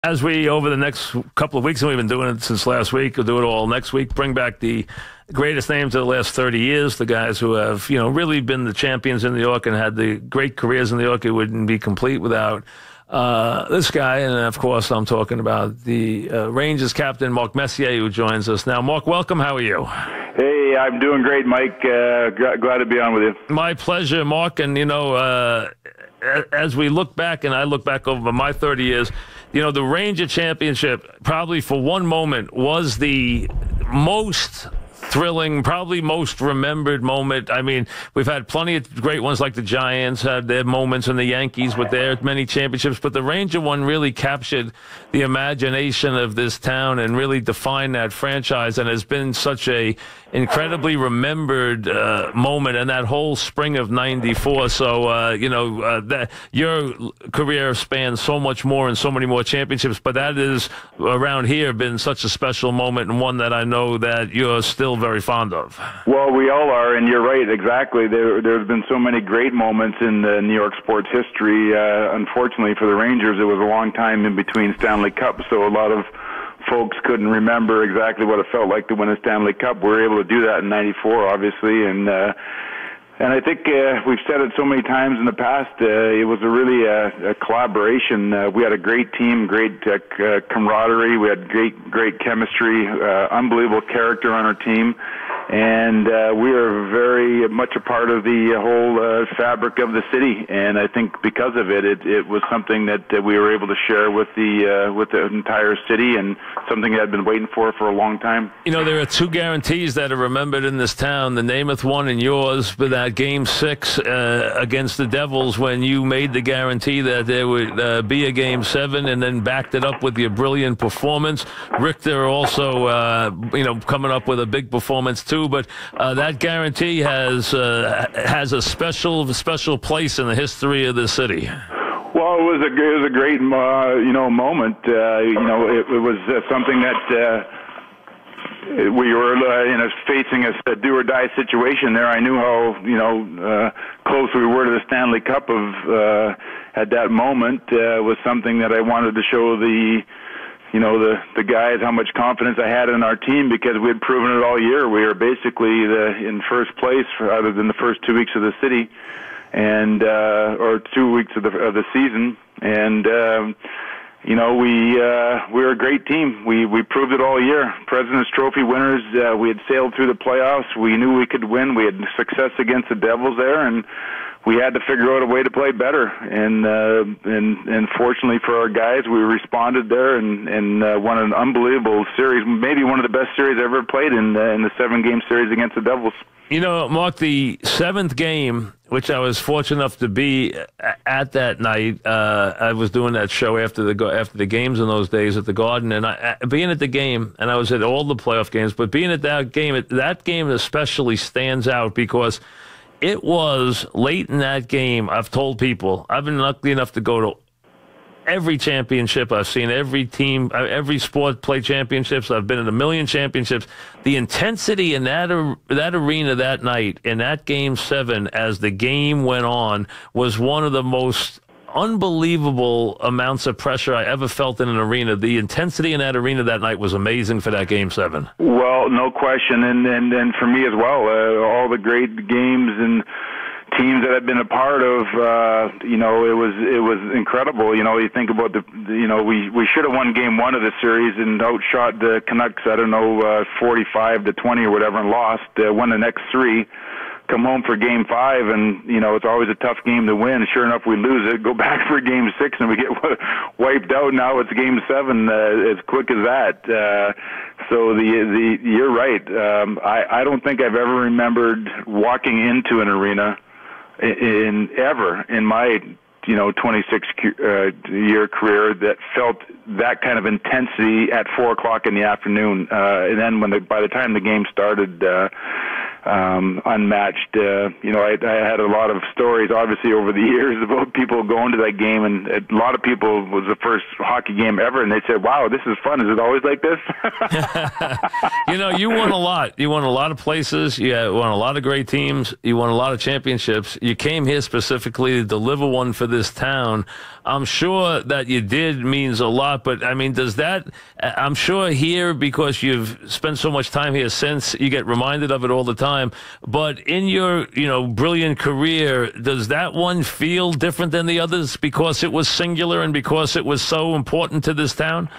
As we, over the next couple of weeks, and we've been doing it since last week, we'll do it all next week, bring back the greatest names of the last 30 years, the guys who have, really been the champions in New York and had the great careers in New York. It wouldn't be complete without this guy. And, of course, I'm talking about the Rangers captain, Mark Messier, who joins us now. Mark, welcome. How are you? Hey, I'm doing great, Mike. Glad to be on with you. My pleasure, Mark. And, as we look back, and I look back over my 30 years, the Ranger championship probably for one moment was the most thrilling, probably most remembered moment. I mean, we've had plenty of great ones, like the Giants had their moments, and the Yankees with their many championships, but the Ranger one really captured the imagination of this town and really defined that franchise, and has been such a incredibly remembered moment in that whole spring of '94. So, that your career spans so much more and so many more championships, but that is around here been such a special moment, and one that I know that you're still very fond of. Well, we all are, and you're right, exactly. There's been so many great moments in the New York sports history. Unfortunately for the Rangers, it was a long time in between Stanley Cups, so a lot of folks couldn't remember exactly what it felt like to win a Stanley Cup. We were able to do that in '94, obviously, and I think we've said it so many times in the past. It was really a collaboration. We had a great team, great camaraderie. We had great chemistry, unbelievable character on our team, and we are very much a part of the whole fabric of the city. And I think because of it, it was something that we were able to share with the entire city, and something that I'd been waiting for a long time. There are two guarantees that are remembered in this town: the Namath one and yours, but that Game 6 against the Devils, when you made the guarantee that there would be a Game 7, and then backed it up with your brilliant performance. Richter also, coming up with a big performance too. But that guarantee has a special place in the history of the city. Well, it was a great moment. It was something that. We were facing a do-or-die situation there. I knew how close we were to the Stanley Cup at that moment. Was something that I wanted to show the guys how much confidence I had in our team, because we had proven it all year. We were basically in first place other than the first 2 weeks of the city, and or 2 weeks of the season, and. We were a great team. We proved it all year. President's Trophy winners. We had sailed through the playoffs. We knew we could win. We had success against the Devils there, and we had to figure out a way to play better. And fortunately for our guys, we responded there and won an unbelievable series. Maybe one of the best series I ever played in the 7-game series against the Devils. Mark, the 7th game, which I was fortunate enough to be at that night. I was doing that show after the games in those days at the Garden, and being at the game, and I was at all the playoff games, but being at that game especially stands out because it was late in that game. I've told people, I've been lucky enough to go to every championship. I've seen every team, every sport play championships. I've been in a million championships. The intensity in that arena that night, in that Game 7, as the game went on, was one of the most unbelievable amounts of pressure I ever felt in an arena. The intensity in that arena that night was amazing for that Game 7. Well, no question, and for me as well. All the great games and teams that I've been a part of, it was incredible. You think about we should have won Game 1 of the series and outshot the Canucks, 45-20 or whatever, and lost. Won the next 3. Come home for Game 5, and it's always a tough game to win. Sure enough, we lose it. Go back for Game 6, and we get wiped out. Now it's Game 7, as quick as that. So you're right. I don't think I've ever remembered walking into an arena in my 26 year career that felt that kind of intensity at 4:00 in the afternoon. And then by the time the game started, unmatched. I had a lot of stories, obviously, over the years about people going to that game, and a lot of people, it was the first hockey game ever, and they said, wow, this is fun. Is it always like this? You won a lot. You won a lot of places. You won a lot of great teams. You won a lot of championships. You came here specifically to deliver one for this town. I'm sure that you did means a lot, but I mean, I'm sure here, because you've spent so much time here since, you get reminded of it all the time. But in your, brilliant career, does that one feel different than the others because it was singular and because it was so important to this town?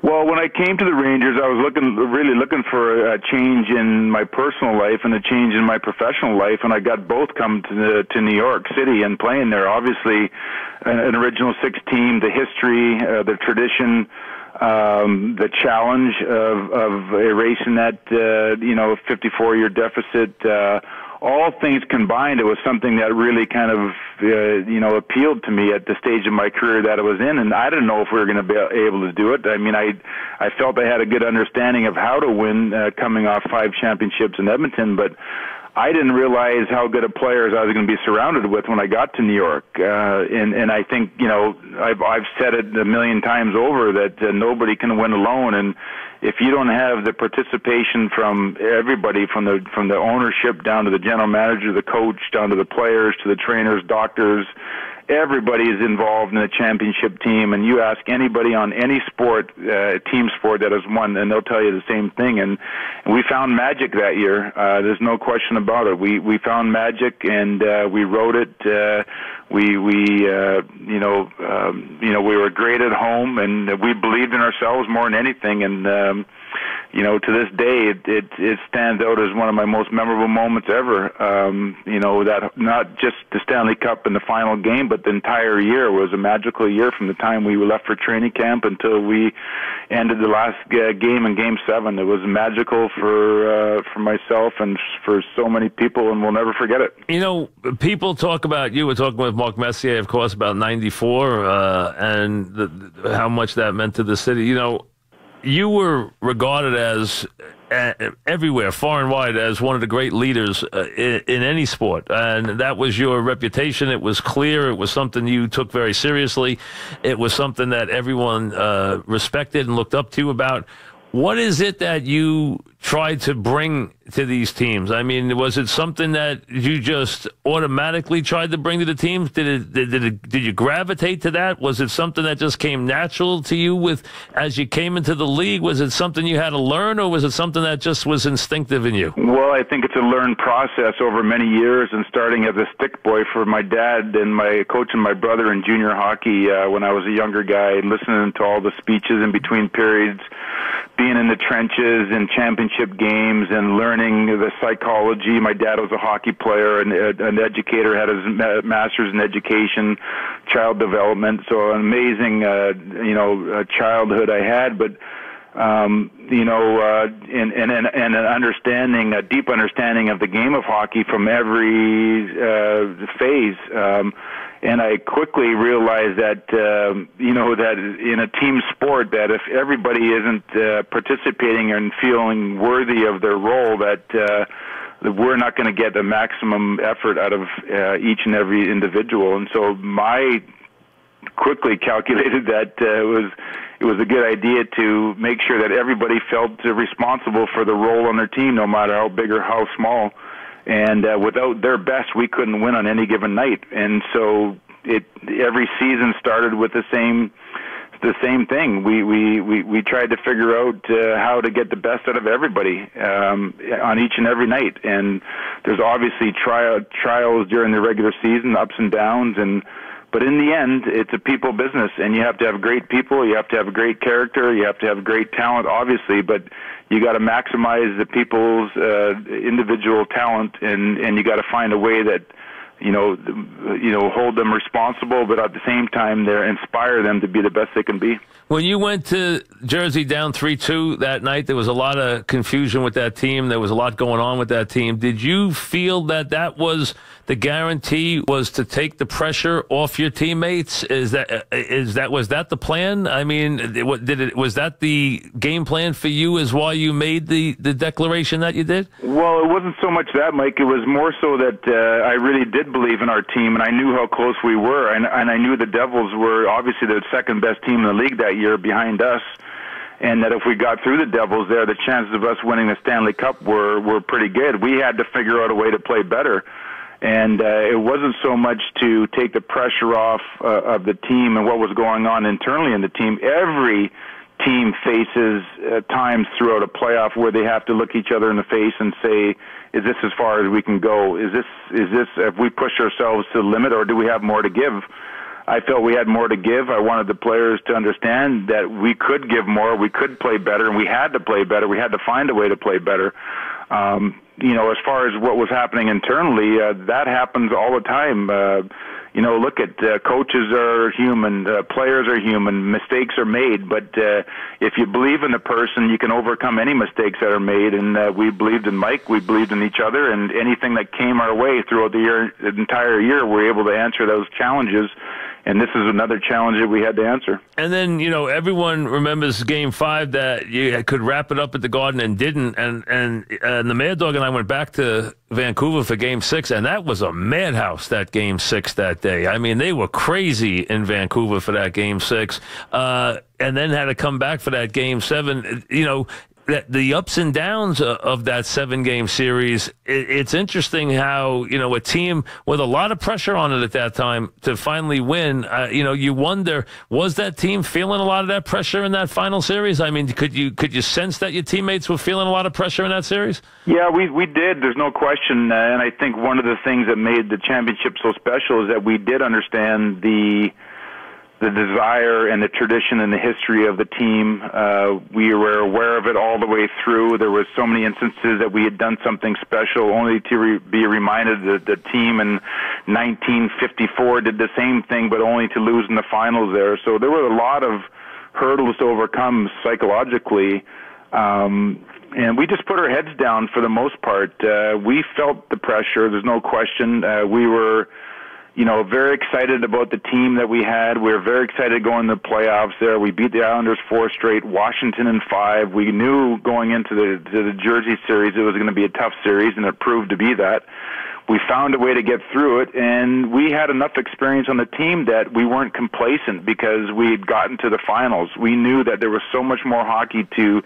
Well, when I came to the Rangers, I was really looking for a change in my personal life and a change in my professional life, and I got both come to New York City and playing there. Obviously, an Original Six team, the history, the tradition, the challenge of erasing that 54-year deficit. All things combined, it was something that really kind of, appealed to me at the stage of my career that I was in, and I didn't know if we were going to be able to do it. I mean, I felt I had a good understanding of how to win, coming off 5 championships in Edmonton, but I didn't realize how good of players I was going to be surrounded with when I got to New York. And I think, I've said it a million times over that nobody can win alone. And if you don't have the participation from everybody, from the ownership down to the general manager, the coach, down to the players, to the trainers, doctors, everybody is involved in a championship team, and you ask anybody on any sport, team sport that has won, and they'll tell you the same thing. And we found magic that year. There's no question about it. We found magic, and we wrote it. We were great at home, and we believed in ourselves more than anything. And to this day, it stands out as one of my most memorable moments ever. That not just the Stanley Cup in the final game, but the entire year was a magical year from the time we left for training camp until we ended the last game in Game 7. It was magical for myself and for so many people, and we'll never forget it. People talk about, you were talking with Mark Messier, of course, about 94 and how much that meant to the city. You were regarded as everywhere, far and wide, as one of the great leaders in any sport. And that was your reputation. It was clear. It was something you took very seriously. It was something that everyone respected and looked up to you about. What is it that you tried to bring to these teams? I mean, was it something that you just automatically tried to bring to the teams? Did you gravitate to that? Was it something that just came natural to you as you came into the league? Was it something you had to learn, or was it something that just was instinctive in you? Well, I think it's a learned process over many years, and starting as a stick boy for my dad and my coach and my brother in junior hockey when I was a younger guy, listening to all the speeches in between periods, being in the trenches in championship games and learning the psychology. My dad was a hockey player and an educator, had his master's in education, child development. So an amazing, childhood I had. But and an understanding, a deep understanding of the game of hockey from every phase. And I quickly realized that, that in a team sport, that if everybody isn't participating and feeling worthy of their role, that we're not going to get the maximum effort out of each and every individual. And so I quickly calculated that it was a good idea to make sure that everybody felt responsible for the role on their team, no matter how big or how small. And without their best, we couldn't win on any given night. And so every season started with the same thing. We tried to figure out how to get the best out of everybody on each and every night. And there's obviously trials during the regular season, ups and downs, but in the end, it's a people business, and you have to have great people, you have to have a great character, you have to have great talent, obviously, but you got to maximize the people's individual talent, and you got to find a way that hold them responsible, but at the same time, inspire them to be the best they can be. When you went to Jersey down 3-2 that night, there was a lot of confusion with that team. There was a lot going on with that team. Did you feel that the guarantee was to take the pressure off your teammates? Was that the plan? I mean, was that the game plan for you? Is why you made the declaration that you did? Well, it wasn't so much that, Mike. It was more so that I really did believe in our team, and I knew how close we were, and I knew the Devils were obviously the second best team in the league that year behind us. And that if we got through the Devils there, the chances of us winning the Stanley Cup were pretty good. We had to figure out a way to play better. And it wasn't so much to take the pressure off of the team and what was going on internally in the team. Every team faces times throughout a playoff where they have to look each other in the face and say, is this as far as we can go? Is this have we pushed ourselves to the limit, or do we have more to give? I felt we had more to give. I wanted the players to understand that we could give more, we could play better, and we had to play better. We had to find a way to play better. As far as what was happening internally, that happens all the time. Look at coaches are human, players are human, mistakes are made, but if you believe in the person, you can overcome any mistakes that are made, and we believed in Mike, we believed in each other, and anything that came our way throughout the entire year, we were able to answer those challenges. And this is another challenge that we had to answer. And then, everyone remembers Game 5 that you could wrap it up at the Garden and didn't. And the Mad Dog and I went back to Vancouver for Game 6, and that was a madhouse, that Game 6 that day. I mean, they were crazy in Vancouver for that Game 6, and then had to come back for that Game 7. The ups and downs of that 7-game series, it's interesting how, a team with a lot of pressure on it at that time to finally win, you wonder, was that team feeling a lot of that pressure in that final series? I mean, could you sense that your teammates were feeling a lot of pressure in that series? Yeah, we did. There's no question. And I think one of the things that made the championship so special is that we did understand the desire and the tradition and the history of the team. We were aware of it all the way through. There were so many instances that we had done something special, only to be reminded that the team in 1954 did the same thing, but only to lose in the finals there. So there were a lot of hurdles to overcome psychologically. And we just put our heads down for the most part. We felt the pressure. There's no question. We were very excited about the team that we had. We were very excited to go in the playoffs there. We beat the Islanders 4 straight, Washington in 5. We knew going into the Jersey series it was going to be a tough series, and it proved to be that. We found a way to get through it, and we had enough experience on the team that we weren't complacent because we had gotten to the finals. We knew that there was so much more hockey to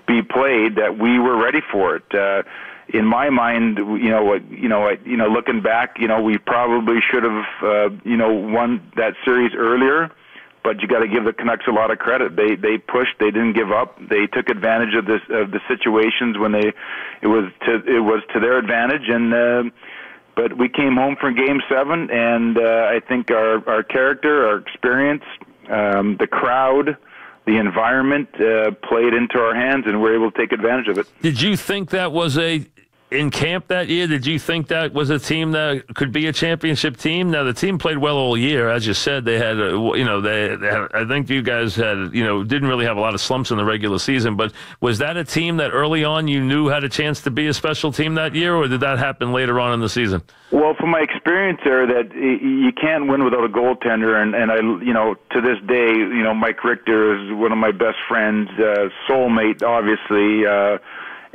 be played that we were ready for it. In my mind, looking back, we probably should have, won that series earlier. But you got to give the Canucks a lot of credit. They pushed. They didn't give up. They took advantage of the situations when it was to their advantage. And but we came home from Game 7, and I think our character, our experience, the crowd, the environment played into our hands, and we were able to take advantage of it. Did you think that was in camp that year? Did you think that was a team that could be a championship team? Now, the team played well all year. As you said, they had, I think you guys had, didn't really have a lot of slumps in the regular season, but was that a team that early on you knew had a chance to be a special team that year, or did that happen later on in the season? Well, from my experience there, that you can't win without a goaltender, and I, to this day, Mike Richter is one of my best friends, soulmate, obviously,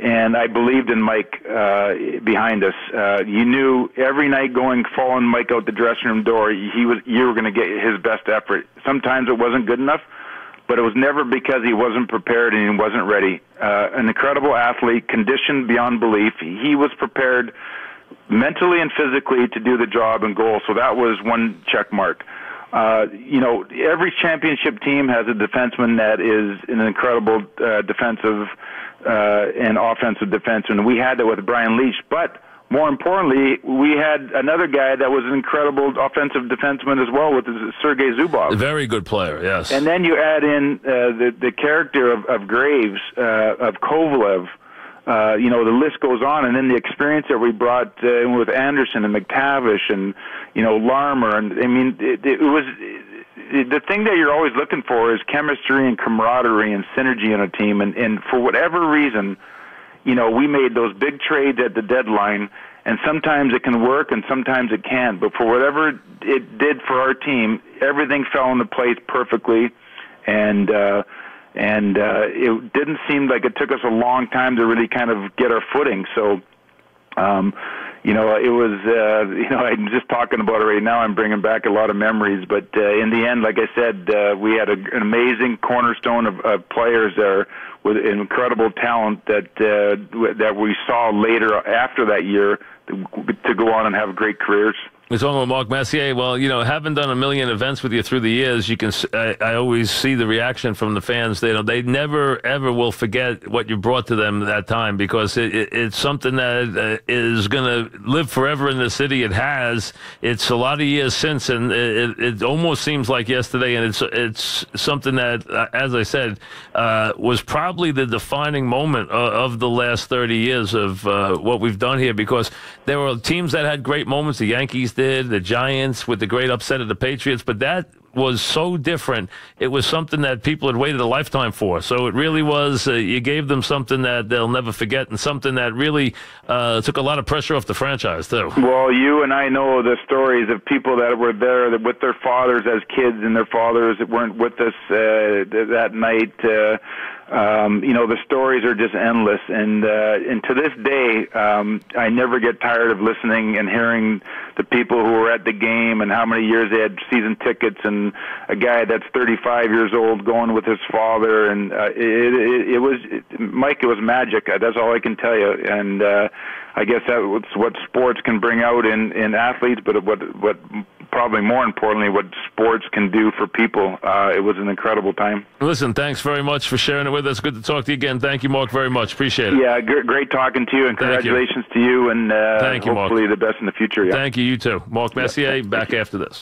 and I believed in Mike behind us. You knew every night following Mike out the dressing room door, you were going to get his best effort. Sometimes it wasn't good enough, but it was never because he wasn't prepared and he wasn't ready. An incredible athlete, conditioned beyond belief. He was prepared mentally and physically to do the job and goal, so that was one check mark. Every championship team has a defenseman that is an incredible defensive and offensive defenseman. We had that with Brian Leach, but more importantly, we had another guy that was an incredible offensive defenseman as well with Sergei Zubov. A very good player, yes. And then you add in the character of Graves, of Kovalev. The list goes on, and then the experience that we brought with Anderson and McTavish and Larmer, and I mean, it was the thing that you're always looking for is chemistry and camaraderie and synergy in a team, and for whatever reason, we made those big trades at the deadline, and sometimes it can work and sometimes it can't. But for whatever it did for our team, everything fell into place perfectly, and it didn't seem like it took us a long time to really kind of get our footing. So, it was, I'm just talking about it right now. I'm bringing back a lot of memories. But in the end, like I said, we had an amazing cornerstone of players there with incredible talent that we saw later after that year to go on and have great careers. We're talking about Mark Messier. Well, having done a million events with you through the years, I always see the reaction from the fans. They never, ever will forget what you brought to them that time, because it's something that is going to live forever in the city. It has. It's a lot of years since, and it almost seems like yesterday, and it's something that, as I said, was probably the defining moment of the last 30 years of what we've done here, because there were teams that had great moments. The Yankees did, the Giants with the great upset of the Patriots, but that was so different. It was something that people had waited a lifetime for. So it really was, you gave them something that they'll never forget, and something that really took a lot of pressure off the franchise, too. Well, you and I know the stories of people that were there with their fathers as kids, and their fathers that weren't with us that night. The stories are just endless, and to this day, I never get tired of listening and hearing the people who were at the game and how many years they had season tickets, and a guy that's 35 years old going with his father, and it was Mike. It was magic. That's all I can tell you, and I guess that's what sports can bring out in athletes, but what probably more importantly, what sports can do for people. It was an incredible time. Listen, thanks very much for sharing it with us. Good to talk to you again. Thank you, Mark, very much. Appreciate it. Yeah, great talking to you, and congratulations to you, and Thank you, hopefully Mark. the best in the future. Yeah. Thank you, you too. Mark Messier, back after this.